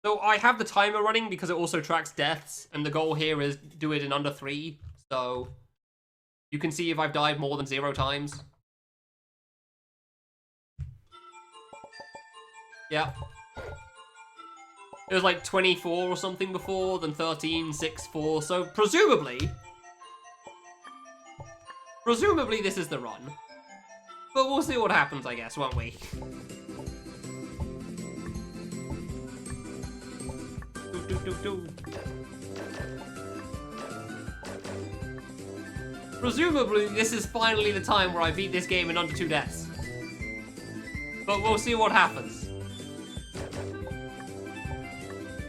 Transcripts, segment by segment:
So I have the timer running because it also tracks deaths, and the goal here is do it in under 3. So you can see if I've died more than 0 times. Yeah. It was like 24 or something before, then 13, 6, 4. So presumably this is the run. But we'll see what happens, I guess, won't we? Presumably, this is finally the time where I beat this game in under 2 deaths. But we'll see what happens.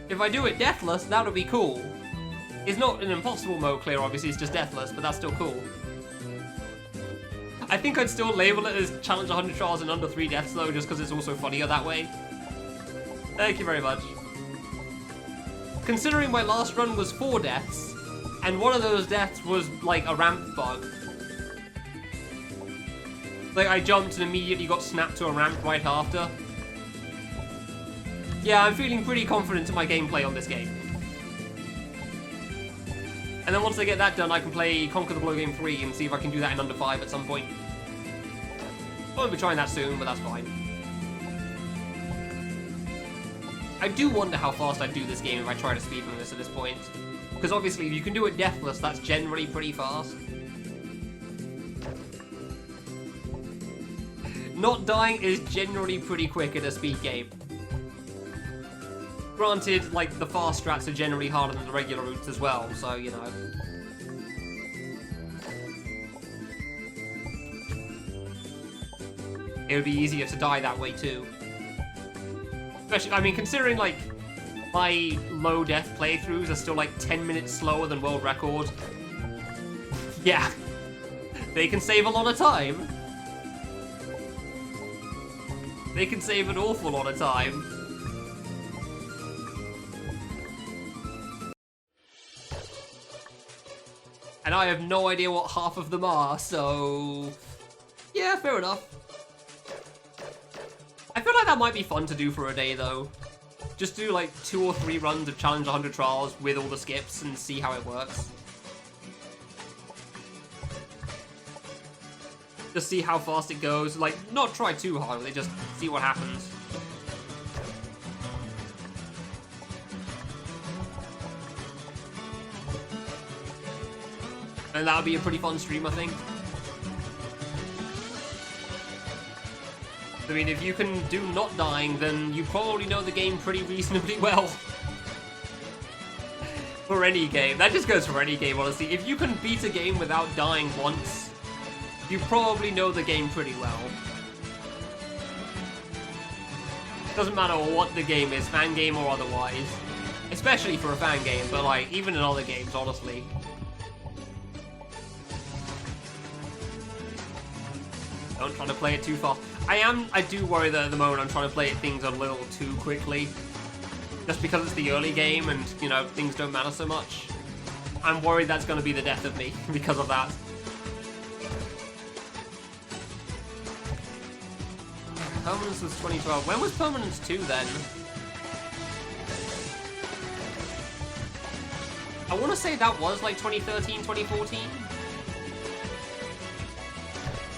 If I do it deathless, that would be cool. It's not an impossible mode clear, obviously, it's just deathless, but that's still cool. I think I'd still label it as Challenge 100 Trials in under 3 deaths, though, just because it's also funnier that way. Thank you very much. Considering my last run was 4 deaths, and one of those deaths was, like, a ramp bug. Like, I jumped and immediately got snapped to a ramp right after. Yeah, I'm feeling pretty confident in my gameplay on this game. And then once I get that done, I can play Conquer the Blow Game 3 and see if I can do that in under 5 at some point. I won't be trying that soon, but that's fine. I do wonder how fast I'd do this game if I try to speedrun this at this point. Because obviously, if you can do it deathless, that's generally pretty fast. Not dying is generally pretty quick in a speed game. Granted, like, the fast strats are generally harder than the regular routes as well, so, you know. It would be easier to die that way, too. Especially, I mean, considering, like, my low death playthroughs are still, like, 10 minutes slower than world record. Yeah. They can save a lot of time. They can save an awful lot of time. And I have no idea what half of them are, so... yeah, fair enough. I feel like that might be fun to do for a day, though. Just do, like, 2 or 3 runs of Challenge 100 Trials with all the skips and see how it works. Just see how fast it goes. Like, not try too hard with it, just see what happens. And that would be a pretty fun stream, I think. I mean, if you can do not dying, then you probably know the game pretty reasonably well. For any game. That just goes for any game, honestly. If you can beat a game without dying once, you probably know the game pretty well. Doesn't matter what the game is, fan game or otherwise. Especially for a fan game, but like, even in other games, honestly. Don't try to play it too fast. I do worry that at the moment I'm trying to play things a little too quickly. Just because it's the early game and, you know, things don't matter so much. I'm worried that's going to be the death of me because of that. Permanence was 2012. When was Permanence 2 then? I want to say that was like 2013, 2014.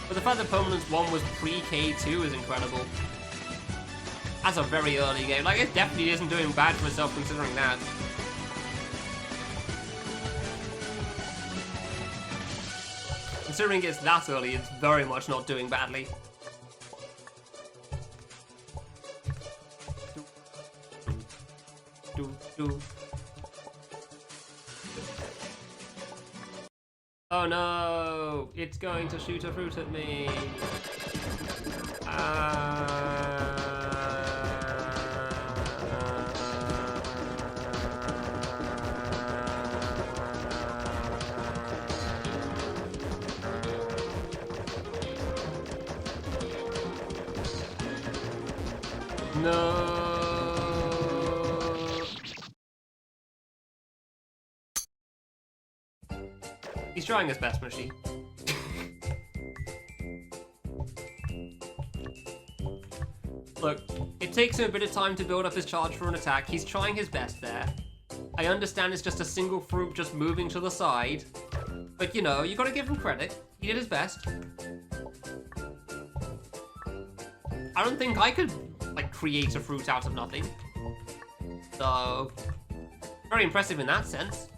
But the fact that Permanence 1 was pre-K2 is incredible. That's a very early game. Like, it definitely isn't doing bad for itself considering that. Considering it's that early, it's very much not doing badly. Oh no! It's going to shoot a fruit at me! No! He's trying his best, Mushy. Look, it takes him a bit of time to build up his charge for an attack. He's trying his best there. I understand it's just a single fruit just moving to the side. But, you know, you gotta give him credit. He did his best. I don't think I could, like, create a fruit out of nothing. So, very impressive in that sense.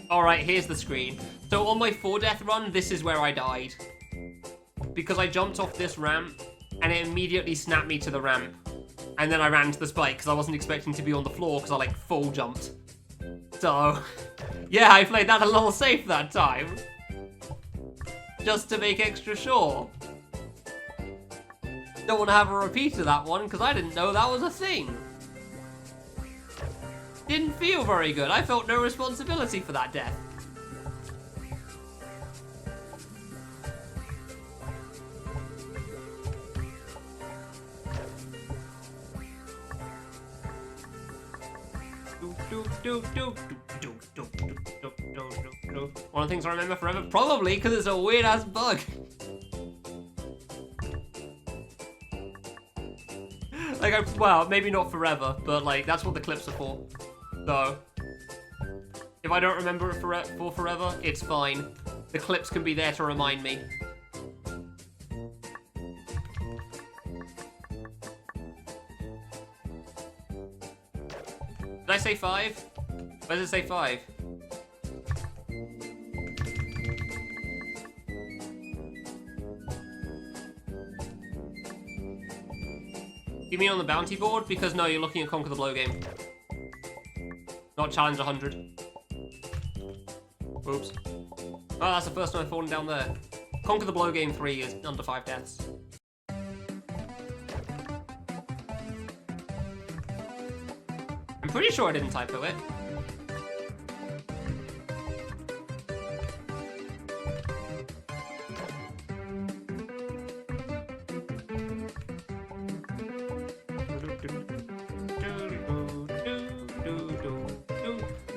Alright, here's the screen. So on my 4-death run, this is where I died. Because I jumped off this ramp, and it immediately snapped me to the ramp. And then I ran to the spike, because I wasn't expecting to be on the floor, because I, like, full jumped. So, yeah, I played that a little safe that time. Just to make extra sure. Don't want to have a repeat of that one, because I didn't know that was a thing. Didn't feel very good. I felt no responsibility for that death. One of the things I remember forever? Probably because it's a weird-ass bug. Like, well, maybe not forever, but, like, that's what the clips are for. So, if I don't remember it for forever, it's fine. The clips can be there to remind me. Did I say 5? Where does it say 5? You mean on the bounty board? Because no, you're looking at Conquer the Blow game. Not Challenge 100. Oops. Oh, that's the first time I've fallen down there. Conquer the Blow game 3 is under 5 deaths. I'm pretty sure I didn't typo it.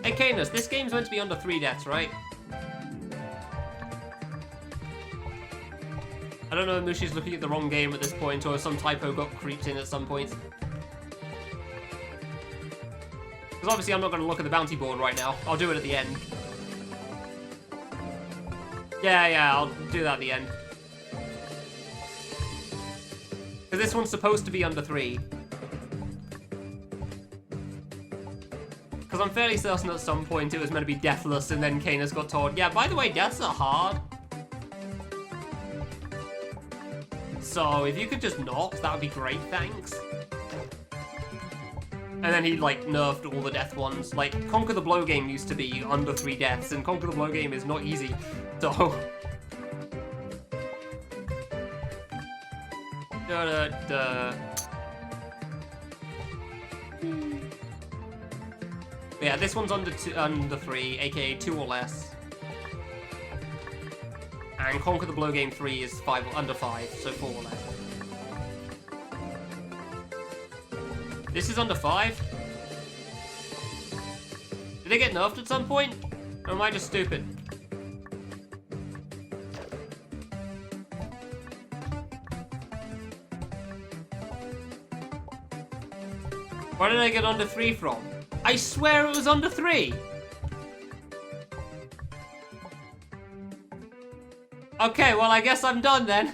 Hey, Canis, this game's meant to be under 3 deaths, right? I don't know if Mushi's looking at the wrong game at this point, or if some typo got creeped in at some point. Because obviously I'm not going to look at the bounty board right now. I'll do it at the end. Yeah, I'll do that at the end. Because this one's supposed to be under 3. Because I'm fairly certain at some point it was meant to be deathless, and then Canis got told, yeah, by the way, deaths are hard. So if you could just not, that would be great, thanks. And then he, like, nerfed all the death ones. Like, Conquer the Blow game used to be under 3 deaths, and Conquer the Blow game is not easy, so... Yeah, this one's under 3, aka 2 or less. And Conquer the Blow game 3 is under 5, so 4 or less. This is under 5? Did it get nerfed at some point? Or am I just stupid? Where did I get under 3 from? I swear it was under 3! Okay, well I guess I'm done then.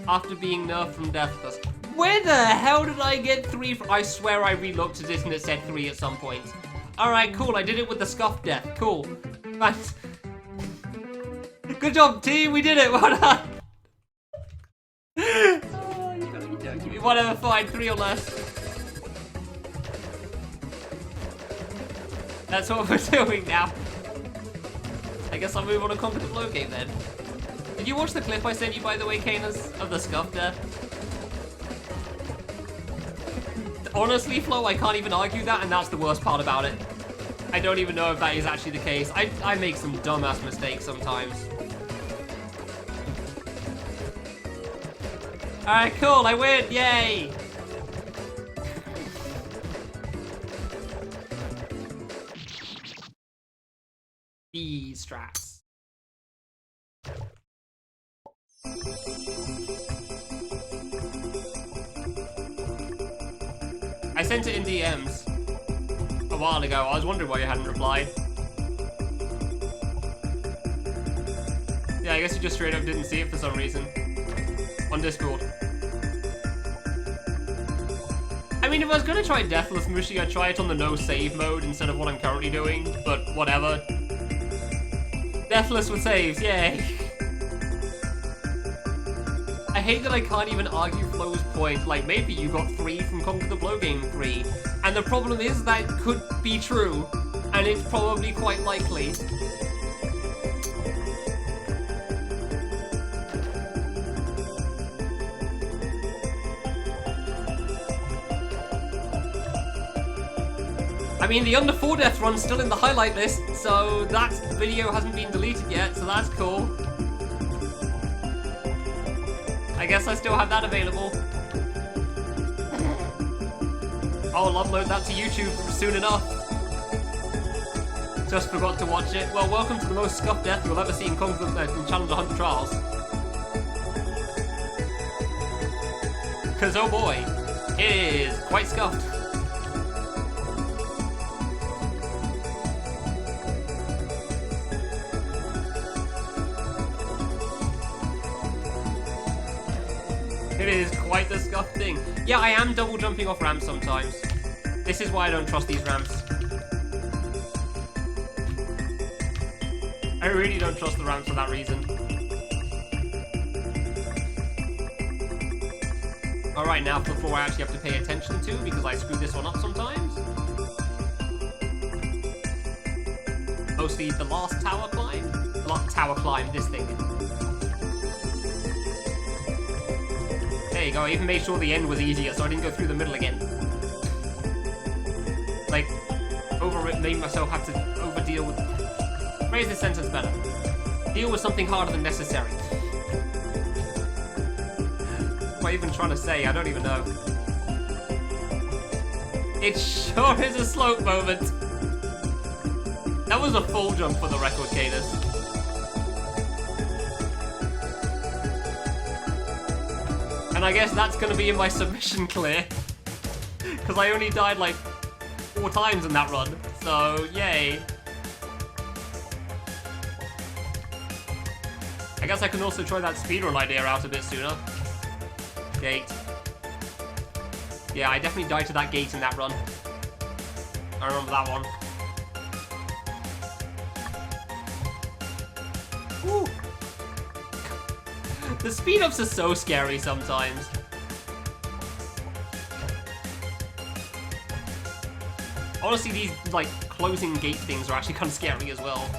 After being nerfed from Deathless. Where the hell did I get 3 from? I swear I re-looked at it and it said 3 at some point. Alright, cool, I did it with the Scuff Death, cool. Thanks. Good job, team, we did it, well done. Oh, you gotta be joking me. Whatever, fine, 3 or less. That's what we're doing now. I guess I'll move on to Conquer the Blow game then. Did you watch the clip I sent you, by the way, Canis, of the Scuff Death? Honestly, Flo, I can't even argue that, and that's the worst part about it. I don't even know if that is actually the case. I make some dumbass mistakes sometimes. Alright, cool, I win, yay! These strats. I sent it in DMs a while ago. I was wondering why you hadn't replied. Yeah, I guess you just straight up didn't see it for some reason. On Discord. I mean, if I was gonna try Deathless Mushi, I'd try it on the no save mode instead of what I'm currently doing, but whatever. Deathless with saves, yay! I hate that I can't even argue Flo's point. Like, maybe you got 3 from Conquer the Blow Game 3. And the problem is that could be true. And it's probably quite likely. I mean, the under 4 death run's still in the highlight list, so that video hasn't been deleted yet, so that's cool. I guess I still have that available. I'll upload that to YouTube soon enough. Just forgot to watch it. Well, welcome to the most scuffed death you'll ever see in Challenge 100 Trials. Because, oh boy, it is quite scuffed. It is quite the scuffed thing. Yeah, I am double jumping off ramps sometimes. This is why I don't trust these ramps. I really don't trust the ramps for that reason. Alright, now for the floor I actually have to pay attention to because I screw this one up sometimes. Mostly the last tower climb. The last tower climb, this thing. There you go, I even made sure the end was easier so I didn't go through the middle again. Like, made myself have to over-deal with... Phrase this sentence better. Deal with something harder than necessary. What am I even trying to say? I don't even know. It sure is a slope moment. That was a full jump for the record, Cadus. And I guess that's gonna be in my submission clear. Because I only died like 4 times in that run. So, yay. I guess I can also try that speedrun idea out a bit sooner. Gate. Yeah, I definitely died to that gate in that run. I remember that one. Woo! The speed-ups are so scary sometimes. Honestly, these, like, closing gate things are actually kind of scary as well.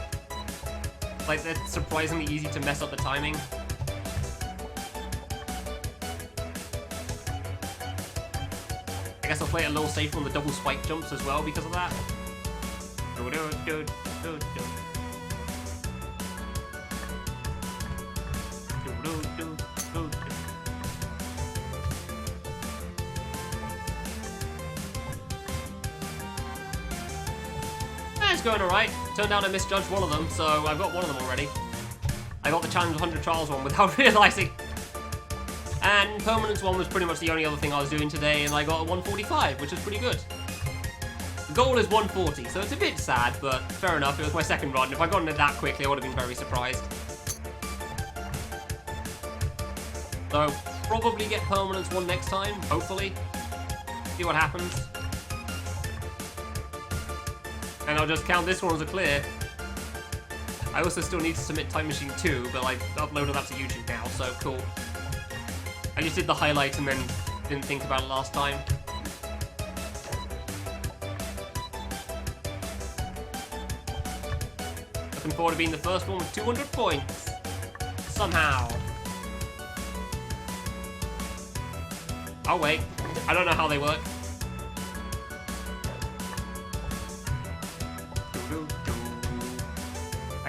Like, they're surprisingly easy to mess up the timing. I guess I'll play it a little safer on the double spike jumps as well because of that. It's going alright. Turned out I misjudged one of them, so I've got one of them already. I got the Challenge 100 Trials one without realising. And Permanence one was pretty much the only other thing I was doing today, and I got a 145, which is pretty good. The goal is 140, so it's a bit sad, but fair enough, it was my second run. If I'd gotten it that quickly, I would have been very surprised. So, probably get Permanence one next time, hopefully. See what happens. And I'll just count this one as a clear. I also still need to submit Time Machine 2, but I uploaded that to YouTube now, so cool. I just did the highlight and then didn't think about it last time. Looking forward to being the first one with 200 points. Somehow. Oh wait, I don't know how they work.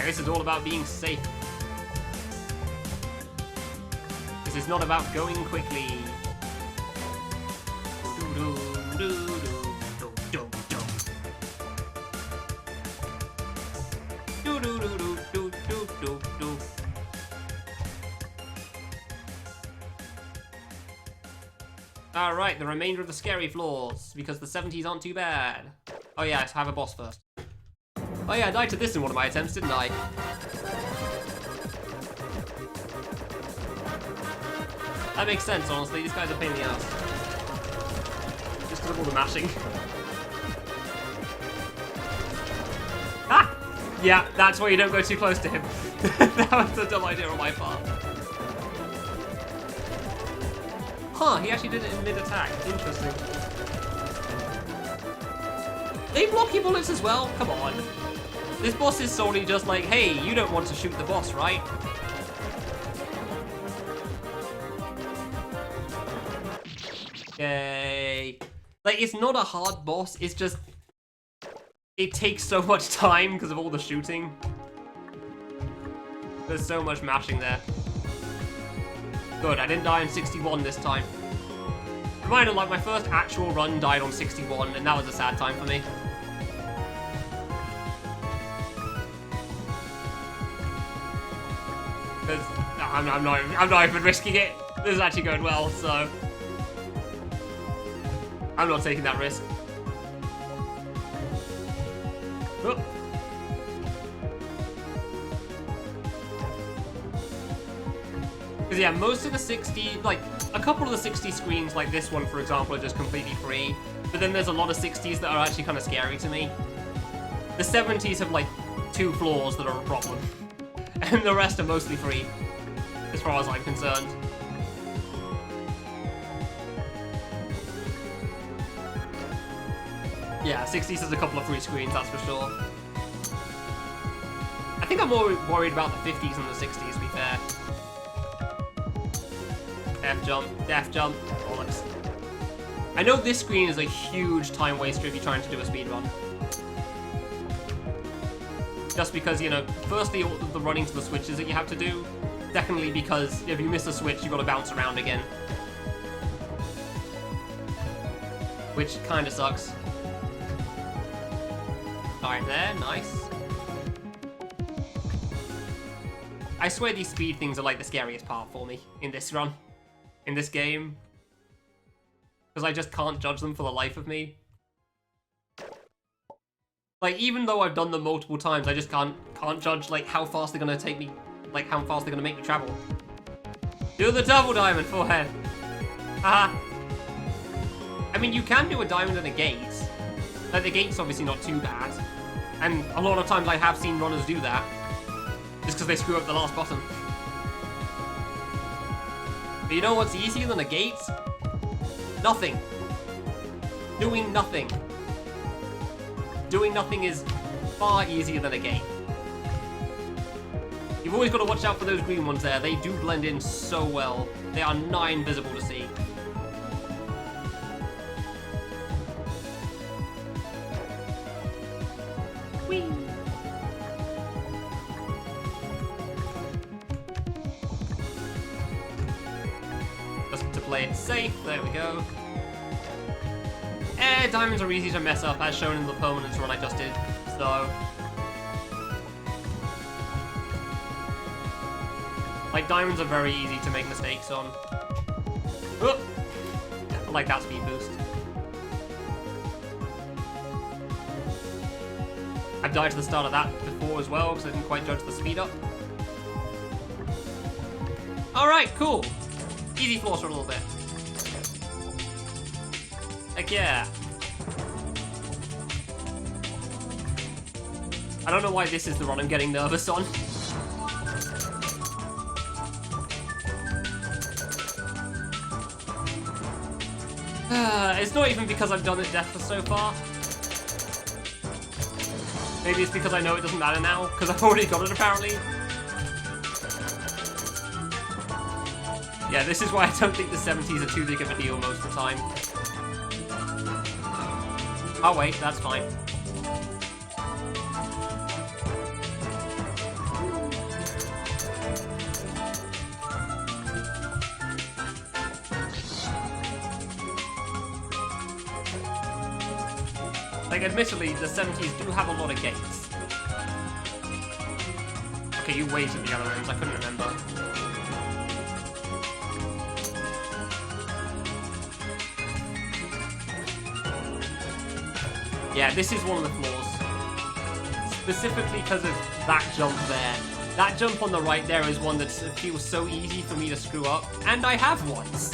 Like, this is all about being safe. This is not about going quickly. Alright, the remainder of the scary floors, because the 70s aren't too bad. Oh yeah, I have a boss first. Oh yeah, I died to this in one of my attempts, didn't I? That makes sense, honestly. These guys are a pain in the ass. Just because of all the mashing. Ah! Yeah, that's why you don't go too close to him. That was a dumb idea on my part. Huh, he actually did it in mid-attack. Interesting. They block your bullets as well? Come on. This boss is solely just like, hey, you don't want to shoot the boss, right? Yay. Like, it's not a hard boss, it's just... It takes so much time because of all the shooting. There's so much mashing there. Good, I didn't die on 61 this time. Reminder, like, my first actual run died on 61, and that was a sad time for me. Because I'm not even risking it. This is actually going well, so... I'm not taking that risk. Oh. Because yeah, most of the 60, like, a couple of the 60 screens, like this one, for example, are just completely free. But then there's a lot of 60s that are actually kind of scary to me. The 70s have, like, 2 floors that are a problem. And the rest are mostly free, as far as I'm concerned. Yeah, 60s has a couple of free screens, that's for sure. I think I'm more worried about the 50s than the 60s, to be fair. F jump, def jump, bollocks. I know this screen is a huge time waster if you're trying to do a speedrun. Just because, you know, firstly, all the running to the switches that you have to do. Secondly, because if you miss a switch, you've got to bounce around again. Which kind of sucks. Alright there, nice. I swear these speed things are like the scariest part for me in this run. In this game. Because I just can't judge them for the life of me. Like, even though I've done them multiple times, I just can't judge, like, how fast they're gonna take me, like, how fast they're gonna make me travel. Do the double diamond, forehead. Haha. I mean, you can do a diamond and a gate. Like, the gate's obviously not too bad. And a lot of times I have seen runners do that. Just because they screw up the last button. But you know what's easier than a gate? Nothing. Doing nothing. Doing nothing is far easier than a gate. You've always got to watch out for those green ones there. They do blend in so well. They are nigh invisible to see. Whee! Just to play it safe, there we go. Diamonds are easy to mess up, as shown in the permanence run I just did, so... Like, diamonds are very easy to make mistakes on. Oh! I like that speed boost. I've died to the start of that before as well, because I didn't quite judge the speed up. Alright, cool! Easy floors for a little bit. Heck yeah. I don't know why this is the run I'm getting nervous on. It's not even because I've done it death so far. Maybe it's because I know it doesn't matter now, because I've already got it apparently. Yeah, this is why I don't think the 70s are too big of a deal most of the time. Oh wait, that's fine. Like, admittedly, the 70s do have a lot of gates. Okay, you waited at the other ends. I couldn't remember. Yeah, this is one of the flaws. Specifically because of that jump there. That jump on the right there is one that feels so easy for me to screw up. And I have once.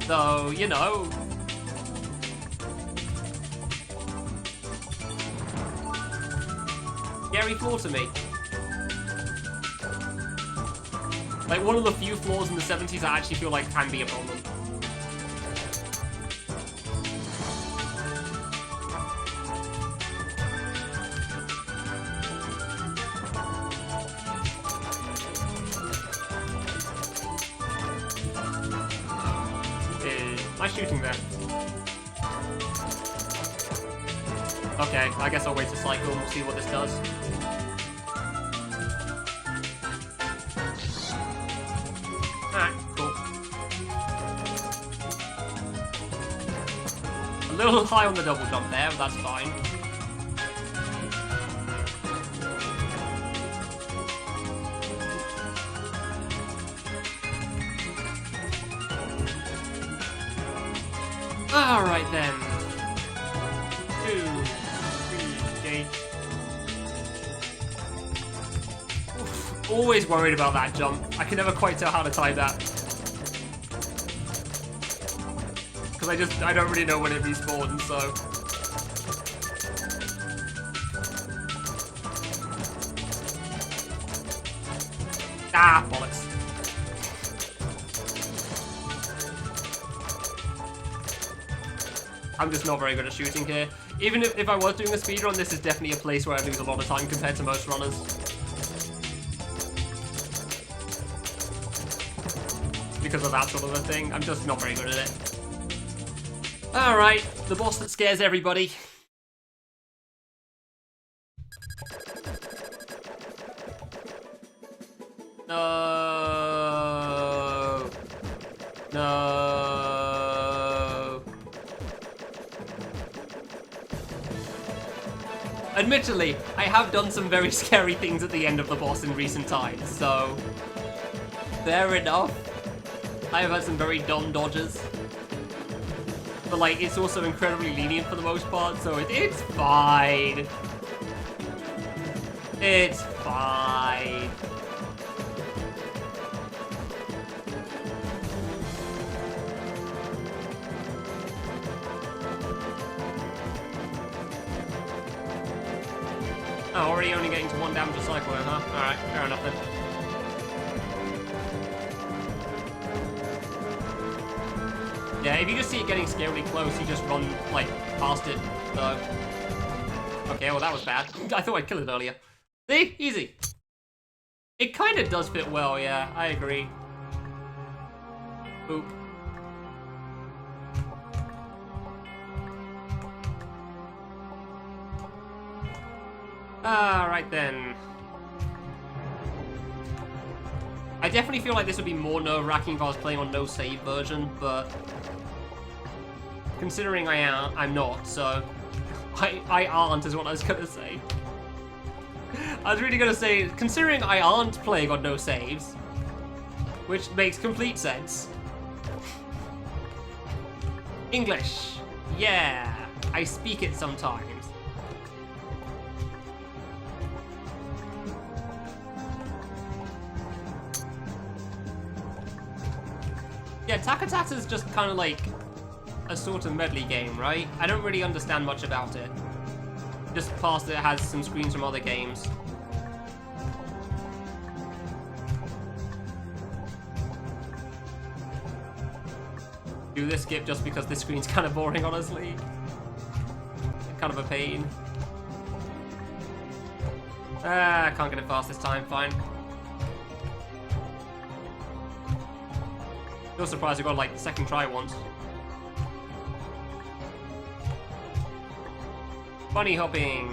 So, you know. Scary flaw to me. Like, one of the few flaws in the 70s I actually feel like can be a problem. Nice shooting there. Okay, I guess I'll wait a cycle and we'll see what this does. Alright, cool. A little high on the double jump there, but that's fine. Alright then. 2, 3, gate. Oof, always worried about that jump. I can never quite tell how to time that. Because I don't really know when it respawns, so. Ah, bollocks. I'm just not very good at shooting here. Even if I was doing a speedrun, this is definitely a place where I lose a lot of time compared to most runners. Because of that sort of a thing. I'm just not very good at it. Alright, the boss that scares everybody. No. No. Admittedly, I have done some very scary things at the end of the boss in recent times, so fair enough. I have had some very dumb dodges. But like, it's also incredibly lenient for the most part, so it's fine. It's fine. Oh, already only getting to 1 damage a cycle then, huh? Alright, fair enough then. Yeah, if you just see it getting scarily close, you just run, like, past it, so. Okay, well that was bad. I thought I'd kill it earlier. See? Easy. It kind of does fit well, yeah, I agree. Boop. Right then. I definitely feel like this would be more nerve-wracking if I was playing on no save version, but considering I'm not, so I aren't is what I was gonna say. I was really gonna say, considering I aren't playing on no saves, which makes complete sense. English, yeah, I speak it sometimes. Yeah, Takatata's just kind of like a sort of medley game, right? I don't really understand much about it. Just past it has some screens from other games. Do this skip just because this screen's kind of boring, honestly. Kind of a pain. I can't get it fast this time, fine. Still surprised I got like the second try once. Bunny hopping.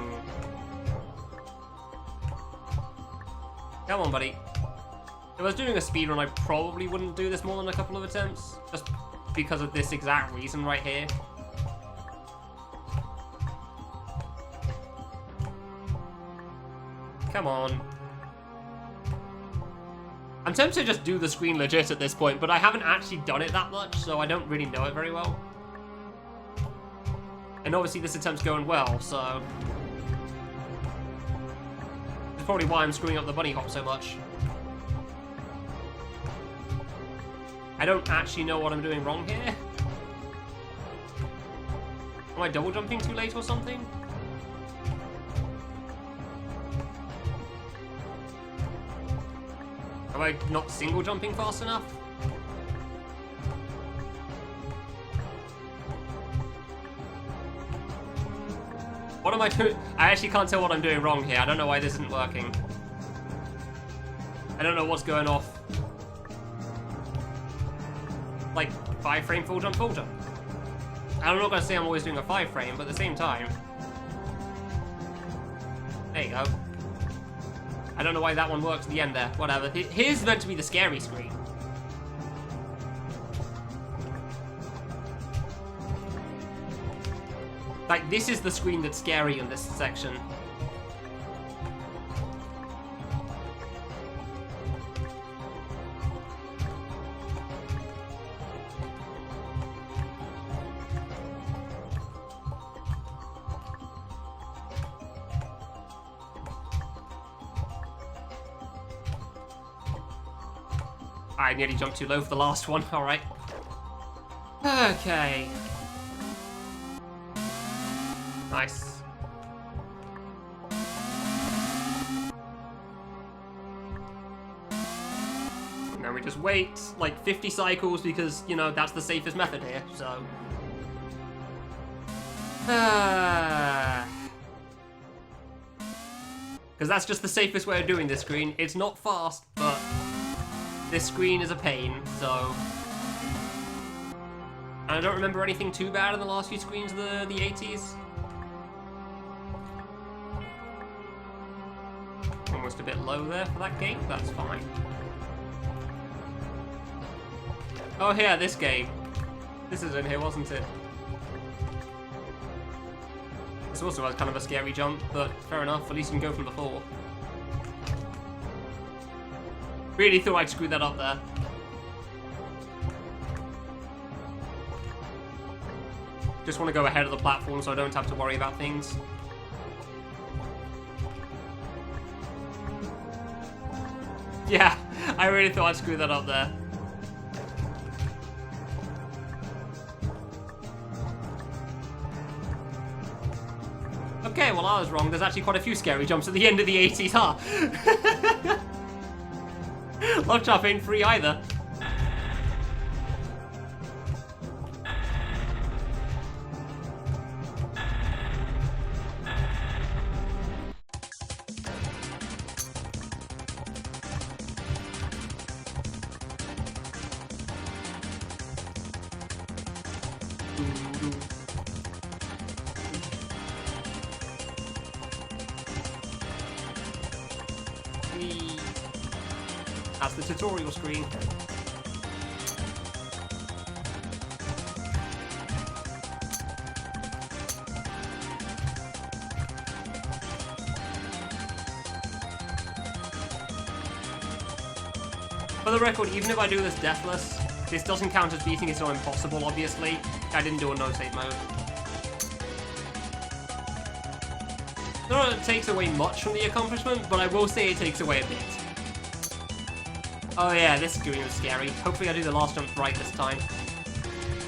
Come on, buddy. If I was doing a speedrun, I probably wouldn't do this more than a couple of attempts. Just because of this exact reason right here. Come on. I'm tempted to just do the screen legit at this point, but I haven't actually done it that much, so I don't really know it very well. And obviously this attempt's going well, so... That's probably why I'm screwing up the bunny hop so much. I don't actually know what I'm doing wrong here. Am I double jumping too late or something? Am I not single jumping fast enough? What am I doing? I actually can't tell what I'm doing wrong here. I don't know why this isn't working. I don't know what's going off. Like, 5 frame full jump, full jump. I'm not going to say I'm always doing a 5 frame, but at the same time... There you go. I don't know why that one works at the end there. Whatever. Here's meant to be the scary screen. Like, this is the screen that's scary in this section. I nearly jumped too low for the last one. Alright. Okay. Nice. Now we just wait like 50 cycles because, you know, that's the safest method here, so... Because that's just the safest way of doing this screen. It's not fast, but... This screen is a pain, so... And I don't remember anything too bad in the last few screens of the 80s. Almost a bit low there for that game, that's fine. Oh yeah, this game. This is in here, wasn't it? This also has kind of a scary jump, but fair enough, at least you can go from the floor. Really thought I'd screw that up there. Just want to go ahead of the platform so I don't have to worry about things. Yeah, I really thought I'd screw that up there. Okay, well I was wrong. There's actually quite a few scary jumps at the end of the 80s, huh? Lockchop ain't free either. That's the tutorial screen. For the record, even if I do this deathless, this doesn't count as beating it, so impossible, obviously. I didn't do a no-save mode. Not that it takes away much from the accomplishment, but I will say it takes away a bit. Oh yeah, this screen was scary. Hopefully I do the last jump right this time.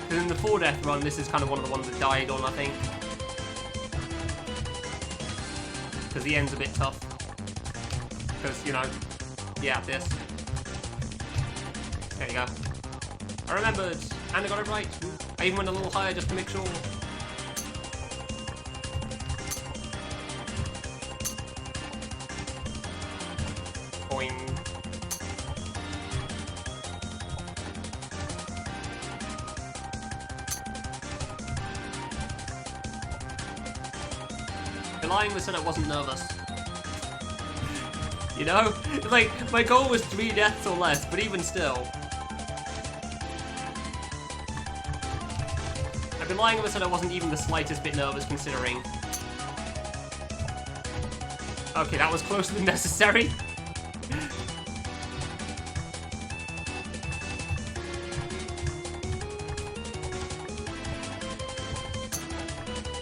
Because in the 4-death run, this is kind of one of the ones that died on, I think. Because the end's a bit tough. Because, you know, yeah, this. There you go. I remembered, and I got it right. I even went a little higher just to make sure. Boing. The lying was said I wasn't nervous. You know? Like, my goal was 3 deaths or less, but even still. I've been lying if I said I wasn't even the slightest bit nervous considering. Okay, that was closer than necessary.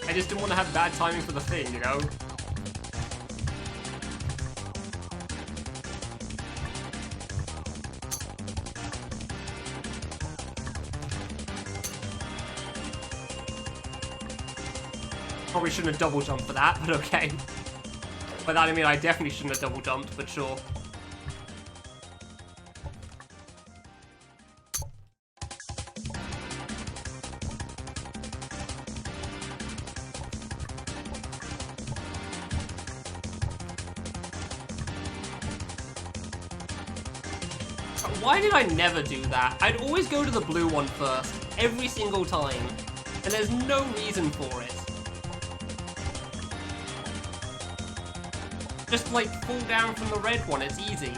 I just didn't want to have bad timing for the thing, you know? Probably shouldn't have double jumped for that, but okay. By that I mean I definitely shouldn't have double jumped, but sure. Why did I never do that? I'd always go to the blue one first, every single time, and there's no reason for it. Just, like, fall down from the red one, it's easy.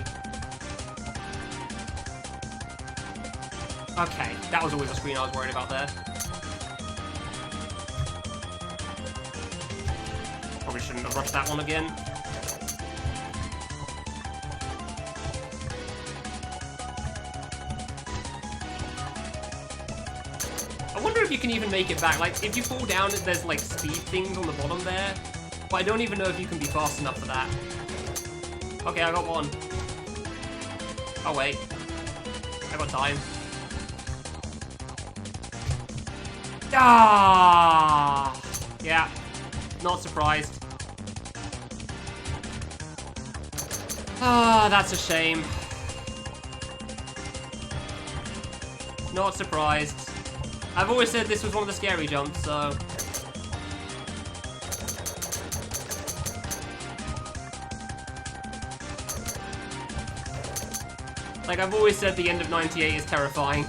Okay, that was always a screen I was worried about there. Probably shouldn't have rushed that one again. I wonder if you can even make it back. Like, if you fall down, there's, like, speed things on the bottom there. But I don't even know if you can be fast enough for that. Okay, I got one. Oh, wait. I got time. Ah! Yeah. Not surprised. Ah, that's a shame. Not surprised. I've always said this was one of the scary jumps, so... Like, I've always said the end of 98 is terrifying.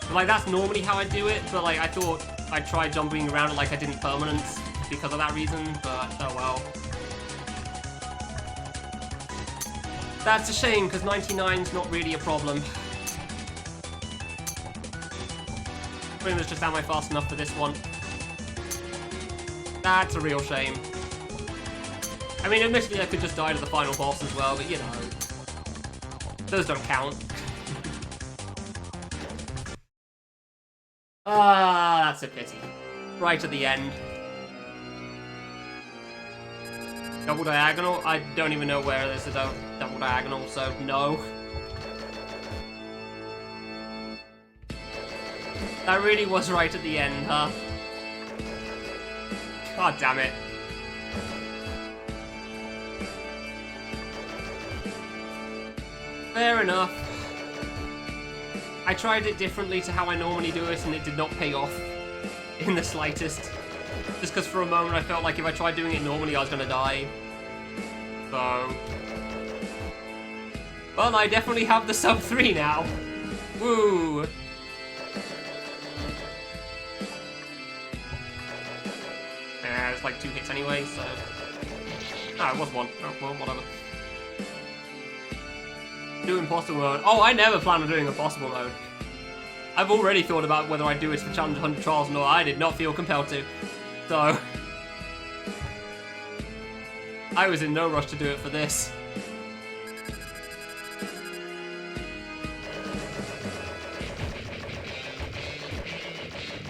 But, like, that's normally how I do it, but, like, I thought I'd try jumping around it like I didn't permanence because of that reason, but oh well. That's a shame, because 99's not really a problem. Pretty much just am I fast enough for this one. That's a real shame. I mean, admittedly, I could just die to the final boss as well, but you know. Those don't count. Ah, that's a pity. Right at the end. Double diagonal? I don't even know where there's a double diagonal, so no. That really was right at the end, huh? God damn it. Fair enough. I tried it differently to how I normally do it, and it did not pay off in the slightest. Just because for a moment I felt like if I tried doing it normally, I was gonna die. So... Well, I definitely have the sub 3 now. Woo! It's like 2 hits anyway, so... Ah, it was 1. Oh, well, whatever. Do impossible mode. Oh, I never plan on doing impossible mode. I've already thought about whether I'd do it for Challenge 100 Trials or not. I did not feel compelled to. So... I was in no rush to do it for this.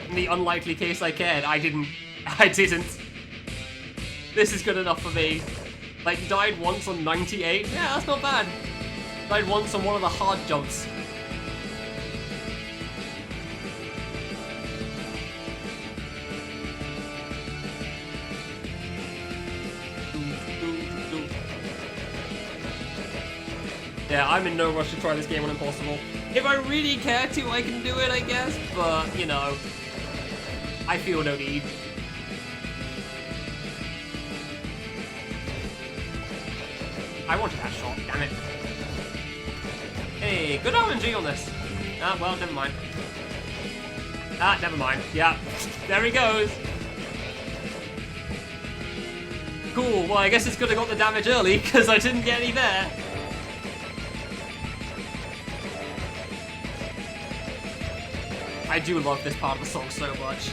In the unlikely case I cared, I didn't. This is good enough for me. Like, died once on 98? Yeah, that's not bad. Died once on one of the hard jumps. Yeah, I'm in no rush to try this game on Impossible. If I really care to, I can do it, I guess, but, you know, I feel no need. I wanted that shot, damn it. Hey, good RNG on this. Ah, well, never mind. Ah, never mind. Yeah, there he goes. Cool, well, I guess it's good I got the damage early, because I didn't get any there. I do love this part of the song so much.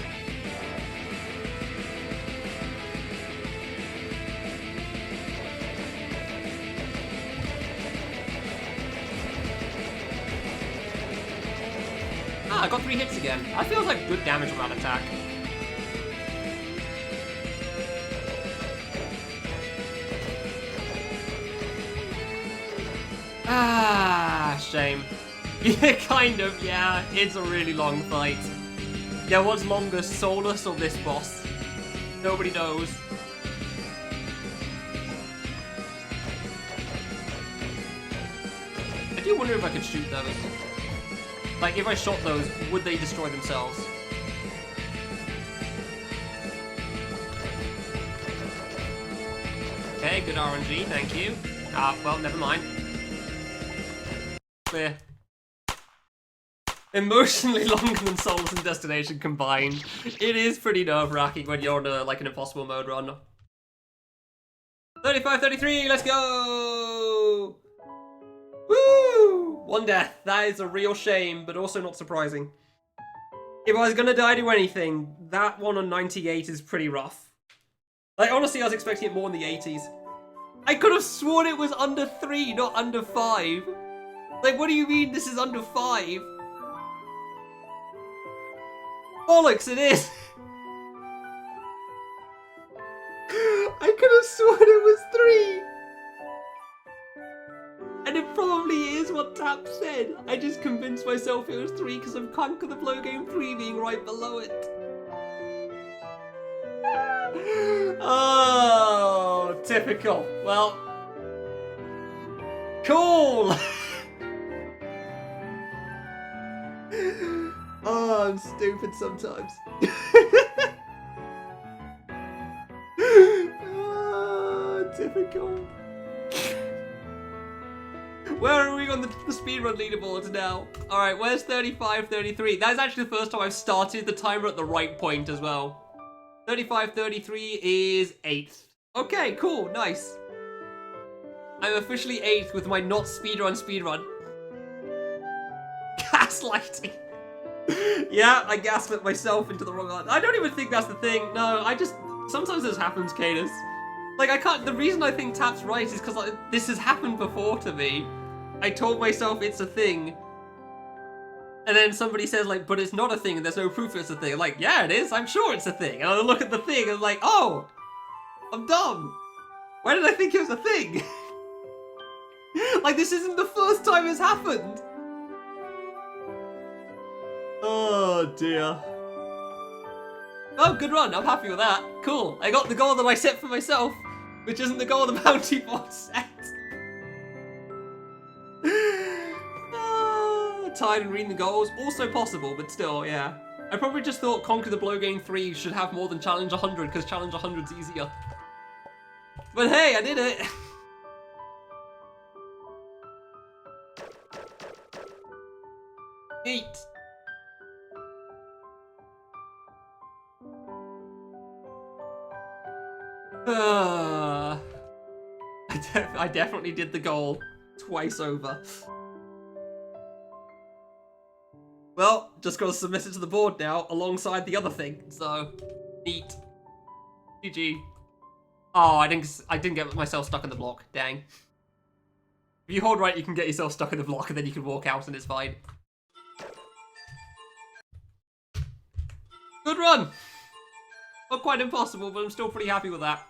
Ah, I got 3 hits again. That feels like good damage from that attack. Ah, shame. Yeah, kind of, yeah. It's a really long fight. Yeah, what's longer, Solus or this boss? Nobody knows. I do wonder if I could shoot those. Like, if I shot those, would they destroy themselves? Okay, good RNG, thank you. Well, never mind. Clear. Emotionally longer than Solus and Destination combined. It is pretty nerve-wracking when you're on like an impossible mode run. 35-33, let's go! Woo! 1 death. That is a real shame, but also not surprising. If I was gonna die to anything, that one on 98 is pretty rough. Like, honestly, I was expecting it more in the 80s. I could have sworn it was under 3, not under 5. Like, what do you mean this is under 5? Bollocks, it is! I could have sworn it was 3! And it probably is what Tap said. I just convinced myself it was 3 because of Conquer the Blow Game 3 being right below it. Oh, typical. Well, cool! Oh, I'm stupid sometimes. Oh, typical. Where are we on the speedrun leaderboards now? Alright, where's 35-33? That is actually the first time I've started the timer at the right point as well. 35-33 is 8th. Okay, cool, nice. I'm officially 8th with my not speedrun. Gaslighting. Yeah, I gaslit myself into the wrong line. I don't even think that's the thing. No, sometimes this happens, Cadus. Like, the reason I think Tap's right is because this has happened before to me. I told myself it's a thing. And then somebody says, like, but it's not a thing and there's no proof it's a thing. I'm like, yeah, it is. I'm sure it's a thing. And I look at the thing and I'm like, oh, I'm dumb. Why did I think it was a thing? Like, this isn't the first time it's happened. Oh, dear. Oh, good run. I'm happy with that. Cool. I got the goal that I set for myself, which isn't the goal the bounty bot set. Tired and reading the goals. Also possible, but still, yeah. I probably just thought Conquer the Blow Game 3 should have more than Challenge 100, because Challenge 100's easier. But hey, I did it! Eat! I definitely did the goal twice over. Well, just gotta submit it to the board now, alongside the other thing, so neat. GG. Oh, I didn't get myself stuck in the block, dang. If you hold right, you can get yourself stuck in the block and then you can walk out and it's fine. Good run! Not quite impossible, but I'm still pretty happy with that.